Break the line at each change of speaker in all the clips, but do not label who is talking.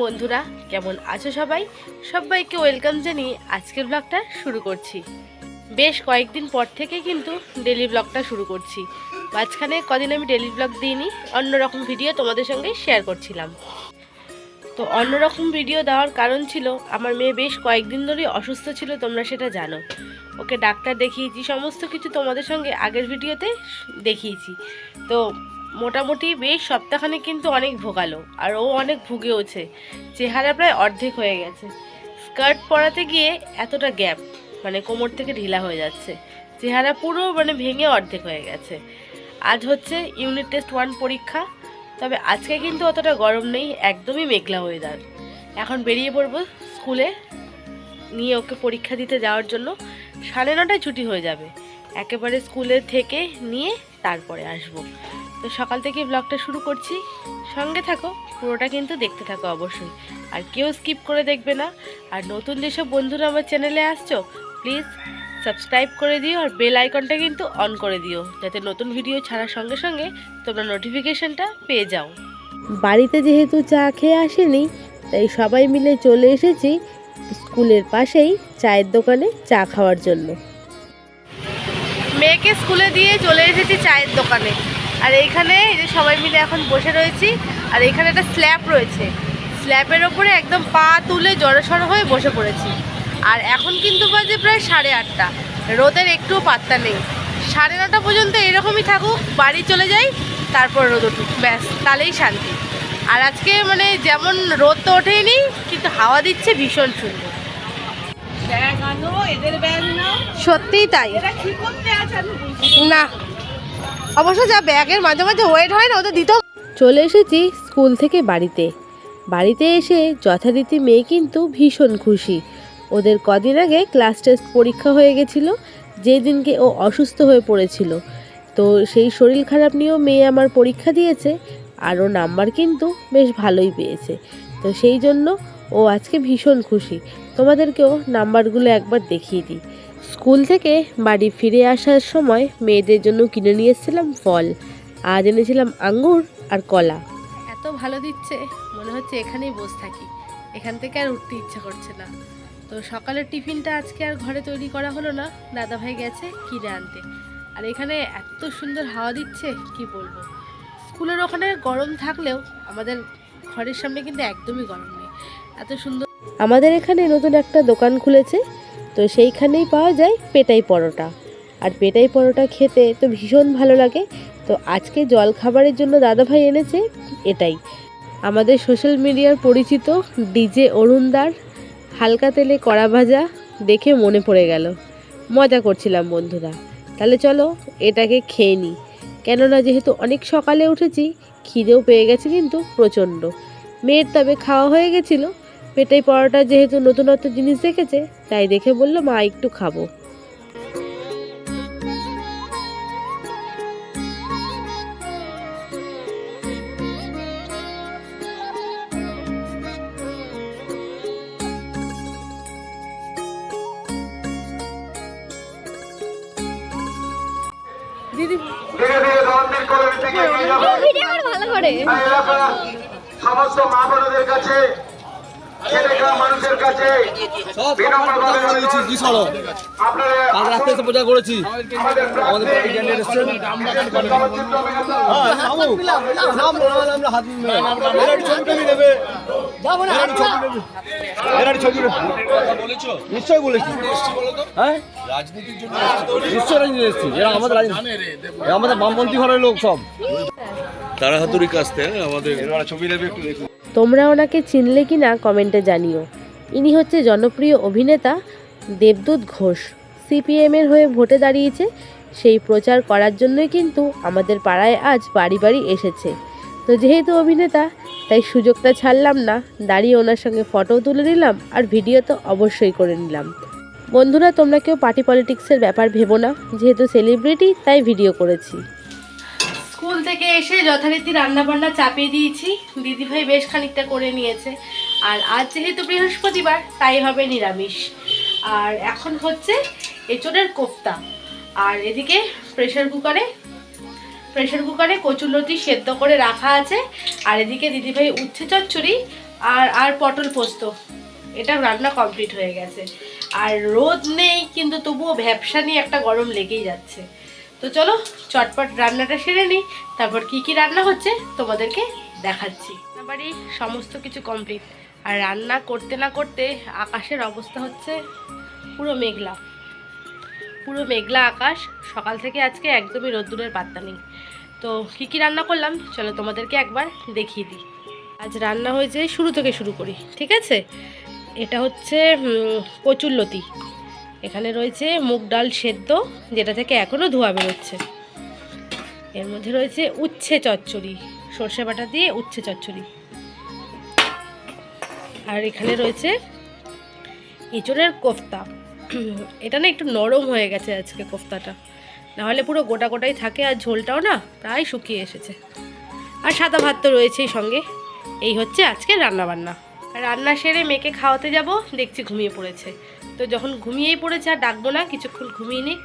বন্ধুরা, কেমন আছো সবাই? সবাইকে ওয়েলকাম জানিয়ে আজকের ব্লগটা শুরু করছি। বেশ কয়েকদিন পর থেকে কিন্তু ডেলি ব্লগটা শুরু করছি। মাঝখানে কদিন আমি ডেলি ব্লগ দিইনি, অন্যরকম ভিডিও তোমাদের সঙ্গে শেয়ার করছিলাম। তো অন্যরকম ভিডিও দেওয়ার কারণ ছিল আমার মেয়ে বেশ কয়েকদিন ধরেই অসুস্থ ছিল, তোমরা সেটা জানো। ওকে ডাক্তার দেখিয়েছি, সমস্ত কিছু তোমাদের সঙ্গে আগের ভিডিওতে দেখিয়েছি। তো মোটামুটি বেশ সপ্তাহখানে কিন্তু অনেক ভোগালো, আর ও অনেক ভুগেওছে। চেহারা প্রায় অর্ধেক হয়ে গেছে। স্কার্ট পরাতে গিয়ে এতটা গ্যাপ, মানে কোমর থেকে ঢিলা হয়ে যাচ্ছে, চেহারা পুরো ভেঙে অর্ধেক হয়ে গেছে। আজ হচ্ছে ইউনিট টেস্ট 1 পরীক্ষা। তবে আজকে কিন্তু অতটা গরম নেই, একদমই মেঘলা ওয়েদার। এখন বেরিয়ে পড়বো স্কুলে নিয়ে ওকে পরীক্ষা দিতে যাওয়ার জন্য। 9:30টায় ছুটি হয়ে যাবে, একেবারে স্কুলে থেকে নিয়ে তারপরে আসব। তো সকাল থেকে ব্লগটা শুরু করছি, সঙ্গে থাকো, পুরোটা কিন্তু দেখতে থাকো অবশ্যই, আর কেউ স্কিপ করে দেখবে না। আর নতুন যেসব বন্ধুরা আমার চ্যানেলে আসছো, প্লিজ সাবস্ক্রাইব করে দিও, আর বেল আইকনটা কিন্তু অন করে দিও, যাতে নতুন ভিডিও ছাড়ার সঙ্গে সঙ্গে তোমরা নোটিফিকেশনটা পেয়ে যাও। বাড়িতে যেহেতু চা খেয়ে আসেনি, তাই সবাই মিলে চলে এসেছি স্কুলের পাশেই চায়ের দোকানে চা খাওয়ার জন্য। মেয়েকে স্কুলে দিয়ে চলে এসেছি চায়ের দোকানে, আর এইখানে এই যে সবাই মিলে এখন বসে রয়েছি। আর এখানে একটা স্ল্যাব রয়েছে, স্ল্যাবের ওপরে একদম পা তুলে জড়সড় হয়ে বসে পড়েছি। আর এখন কিন্তু বাজে প্রায় 8:30, রোদের একটুও পাত্তা নেই। 9:30 পর্যন্ত এরকমই থাকুক, বাড়ি চলে যাই, তারপর রোদ উঠুক, ব্যাস তাহলেই শান্তি। আর আজকে যেমন রোদ তো ওঠেইনি, কিন্তু হাওয়া দিচ্ছে ভীষণ সুন্দর। সত্যিই তাই না, অবশ্য যা ব্যাগের মাঝে মাঝে ওয়েট হয় না, ওদের দিতেও। চলে এসেছি স্কুল থেকে বাড়িতে এসে যথারীতি মেয়ে কিন্তু ভীষণ খুশি। ওদের কদিন আগে ক্লাস টেস্ট পরীক্ষা হয়ে গেছিল, যেই দিনকে ও অসুস্থ হয়ে পড়েছিল। তো সেই শরীর খারাপ নিয়েও মেয়ে আমার পরীক্ষা দিয়েছে, আর ও নাম্বার কিন্তু বেশ ভালোই পেয়েছে। তো সেই জন্য ও আজকে ভীষণ খুশি। তোমাদেরকেও নাম্বারগুলো একবার দেখিয়ে দিই। স্কুল থেকে বাড়ি ফিরে আসার সময় মেয়েদের জন্য কিনে নিয়ে এসেছিলাম ফল। আজ এনেছিলাম আঙ্গুর আর কলা। এত ভালো দিচ্ছে, মনে হচ্ছে এখানেই বসে থাকি, এখান থেকে আর উঠতে ইচ্ছা করছে না। তো সকালের টিফিনটা আজকে আর ঘরে তৈরি করা হলো না, দাদাভাই গেছে কিনে আনতে। আর এখানে এত সুন্দর হাওয়া দিচ্ছে কি বলবো। স্কুলের ওখানে গরম থাকলেও আমাদের ঘরের সামনে কিন্তু একদমই গরম নেই, এত সুন্দর। আমাদের এখানে নতুন একটা দোকান খুলেছে, তো সেইখানেই পাওয়া যায় পেটাই পরোটা। আর পেটাই পরোটা খেতে তো ভীষণ ভালো লাগে। তো আজকে জল খাবারের জন্য দাদাভাই এনেছে এটাই, আমাদের সোশ্যাল মিডিয়ার পরিচিত ডিজে অরুণদার হালকা তেলে কড়া ভাজা দেখে মনে পড়ে গেল। মজা করছিলাম বন্ধুরা। তাহলে চলো এটাকে খেয়ে নিই, কেননা যেহেতু অনেক সকালে উঠেছি, খিদেও পেয়ে গেছে কিন্তু প্রচণ্ড। মেয়ের তবে খাওয়া হয়ে গেছিলো। পেটাই পরোটা যেহেতু নতুনত্ব জিনিস দেখেছে, তাই দেখে বললো মা একটু খাবো। দিদি ভালো করে
সমস্ত মা বোনদের কাছে, মানুষের কাছে
পূজা করেছি। নিশ্চয়ই বলেছি, হ্যাঁ রাজনীতির জন্য নিশ্চয় রাজনীতি এসেছি। এরা আমাদের আমাদের বামপন্থী ঘরের লোক সব। তারা হাতুড়ি কাছতে আমাদের ছবি নেবে, একটু দেখুন।
তোমরা ওনাকে চিনলে কি না কমেন্টে জানিও। ইনি হচ্ছে জনপ্রিয় অভিনেতা দেবদূত ঘোষ। সিপিএমের হয়ে ভোটে দাঁড়িয়েছে, সেই প্রচার করার জন্যই কিন্তু আমাদের পাড়ায় আজ বাড়ি বাড়ি এসেছে। তো যেহেতু অভিনেতা, তাই সুযোগটা ছাড়লাম না, দাঁড়িয়ে ওনার সঙ্গে ফটো তুলে নিলাম, আর ভিডিও তো অবশ্যই করে নিলাম। বন্ধুরা, তোমরা কেউ পার্টি পলিটিক্সের ব্যাপার ভেবো না, যেহেতু সেলিব্রিটি তাই ভিডিও করেছি। স্কুল থেকে এসে যথারীতি রান্নাবান্না চাপিয়ে দিয়েছি, দিদিভাই বেশ খানিকটা করে নিয়েছে। আর আজ যেহেতু বৃহস্পতিবার, তাই হবে নিরামিষ। আর এখন হচ্ছে এঁচোড়ের কোফতা, আর এদিকে প্রেসার কুকারে কচুরলতি সেদ্ধ করে রাখা আছে। আর এদিকে দিদিভাই উচ্ছে চচ্চড়ি আর পটল পোস্ত, এটা রান্না কমপ্লিট হয়ে গেছে। আর রোদ নেই কিন্তু তবুও ভ্যাপসা নিয়ে একটা গরম লেগেই যাচ্ছে। তো চলো চটপট রান্নাটা সেরে নিই, তারপর কি কি রান্না হচ্ছে তোমাদেরকে দেখাচ্ছি। বাড়ি সমস্ত কিছু কমপ্লিট, আর রান্না করতে না করতে আকাশের অবস্থা হচ্ছে পুরো মেঘলা, পুরো মেঘলা আকাশ। সকাল থেকে আজকে একদমই রোদ্দুরের পাত্তা নেই। তো কি কি রান্না করলাম চলো তোমাদেরকে একবার দেখিয়ে দিই। আজ রান্না হয়েছে, শুরু থেকে শুরু করি, ঠিক আছে। এটা হচ্ছে কচুরলতি, এখানে রয়েছে মুগ ডাল সেদ্ধ, যেটা থেকে এখনও ধোয়া বেরোচ্ছে। এর মধ্যে রয়েছে উচ্ছে চচ্চড়ি, সর্ষে বাটা দিয়ে উচ্ছে চচ্চড়ি। আর এখানে রয়েছে এঁচোড়ের কোফতা। এটা না একটু নরম হয়ে গেছে আজকে কোফতাটা, নাহলে পুরো গোটা গোটাই থাকে, আর ঝোলটাও না প্রায় শুকিয়ে এসেছে। আর সাদা ভাত তো রয়েছেই সঙ্গে। এই হচ্ছে আজকে রান্নাবান্না। রান্না সেরে মেয়েকে খাওয়াতে যাব, দেখছি ঘুমিয়ে পড়েছে। তো যখন ঘুমিয়েই পড়েছে আর ডাকবো না, কিছুক্ষণ ঘুমিয়ে নিক,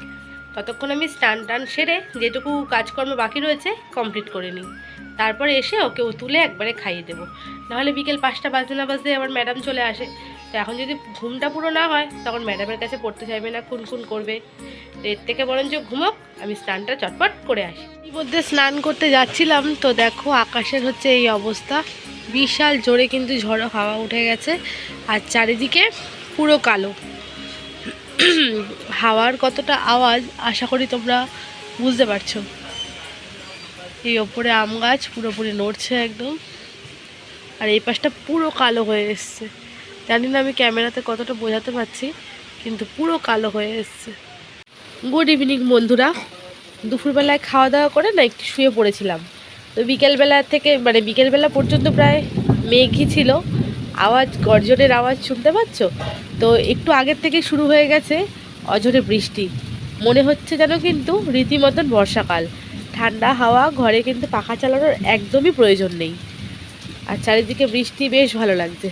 ততক্ষণ আমি স্নান টান সেরে যেটুকু কাজকর্ম বাকি রয়েছে কমপ্লিট করে নিই। তারপরে এসে ওকে তুলে একবারে খাইয়ে দেবো, নাহলে বিকেল 5টা বাজতে না বাজতে আবার ম্যাডাম চলে আসে। তো এখন যদি ঘুমটা পুরো না হয় তখন ম্যাডামের কাছে পড়তে চাইবে না, খুন করবে। এর থেকে বরঞ্চ ঘুমোক, আমি স্নানটা চটপট করে আসি। এর মধ্যে স্নান করতে যাচ্ছিলাম, তো দেখো আকাশের হচ্ছে এই অবস্থা, বিশাল জোরে কিন্তু ঝড়ো হাওয়া উঠে গেছে, আর চারিদিকে পুরো কালো। হাওয়ার কতটা আওয়াজ আশা করি তোমরা বুঝতে পারছো। এই ওপরে আম গাছ পুরোপুরি নড়ছে একদম, আর এই পাশটা পুরো কালো হয়ে এসছে। জানি না আমি ক্যামেরাতে কতটা বোঝাতে পারছি, কিন্তু পুরো কালো হয়ে এসছে। গুড ইভিনিং বন্ধুরা। দুপুরবেলায় খাওয়া দাওয়া করে না একটু শুয়ে পড়েছিলাম। তো বিকেলবেলা থেকে বিকেলবেলা পর্যন্ত প্রায় মেঘই ছিল। আওয়াজ, গর্জনের আওয়াজ শুনতে পাচ্ছ তো? একটু আগের থেকে শুরু হয়ে গেছে অঝরে বৃষ্টি, মনে হচ্ছে যেন কিন্তু রীতিমতন বর্ষাকাল। ঠান্ডা হাওয়া, ঘরে কিন্তু পাখা চালানোর একদমই প্রয়োজন নেই, আর চারিদিকে বৃষ্টি, বেশ ভালো লাগছে,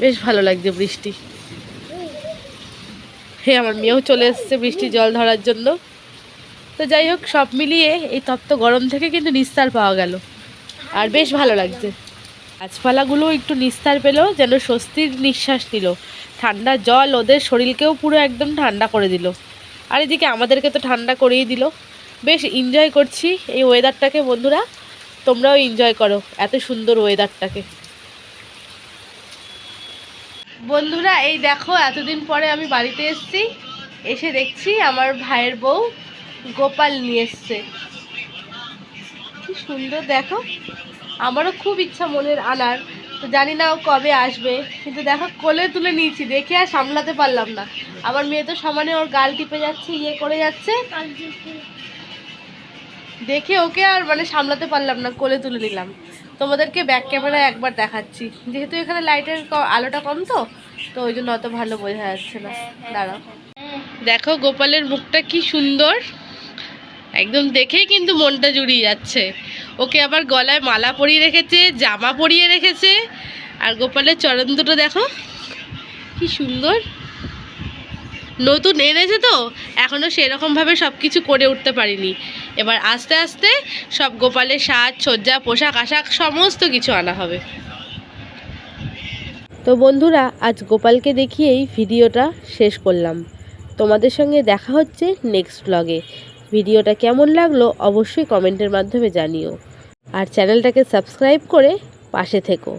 বেশ ভালো লাগছে বৃষ্টি। হ্যাঁ, আমার মেয়েও চলে এসছে বৃষ্টি জল ধরার জন্য। তো যাই হোক, সব মিলিয়ে এই তপ্ত গরম থেকে কিন্তু নিস্তার পাওয়া গেল, আর বেশ ভালো লাগছে। গাছপালাগুলো একটু নিস্তার পেলো, যেন স্বস্তির নিঃশ্বাস নিল। ঠান্ডা জল ওদের শরীরকেও পুরো একদম ঠান্ডা করে দিল, আর এদিকে আমাদেরকে তো ঠান্ডা করেই দিল। বেশ এনজয় করছি এই ওয়েদারটাকে বন্ধুরা, তোমরাও এনজয় করো এত সুন্দর ওয়েদারটাকে। বন্ধুরা এই দেখো, এতদিন পরে আমি বাড়িতে এসেছি, এসে দেখছি আমার ভাইয়ের বউ গোপাল নিয়ে এসছে। কি সুন্দর দেখো, আমারও খুব ইচ্ছা মনের আনার, তো জানি না ও কবে আসবে, কিন্তু দেখো কোলে তুলে নিয়েছি, দেখে আর সামলাতে পারলাম না। আমার মেয়ে তো সমানে ওর গাল টিপে যাচ্ছে, ইয়ে করে যাচ্ছে, দেখে ওকে আর সামলাতে পারলাম না, কোলে তুলে নিলাম। তোমাদেরকে ব্যাক ক্যামেরায় একবার দেখাচ্ছি, যেহেতু এখানে লাইটের আলোটা কম, তো ওই জন্য অত ভালো বোঝা যাচ্ছে না। দাঁড়াও, দেখো গোপালের মুখটা কি সুন্দর, একদম দেখেই কিন্তু মনটা জুড়িয়ে যাচ্ছে। ওকে আবার গলায় মালা পরিয়ে রেখেছে, জামা পরিয়ে রেখেছে, আর গোপালের চরণ দুটো দেখো কি সুন্দর। নতুন এনেছে তো এখনও সেরকমভাবে সব কিছু করে উঠতে পারিনি, এবার আস্তে আস্তে সব গোপালের সাজ সজ্জা, পোশাক আশাক সমস্ত কিছু আনা হবে। তো বন্ধুরা, আজ গোপালকে দেখিয়েই ভিডিওটা শেষ করলাম। তোমাদের সঙ্গে দেখা হচ্ছে নেক্সট ব্লগে। ভিডিওটা কেমন লাগলো অবশ্যই কমেন্টের মাধ্যমে জানিও, আর চ্যানেলটাকে সাবস্ক্রাইব করে পাশে থেকো।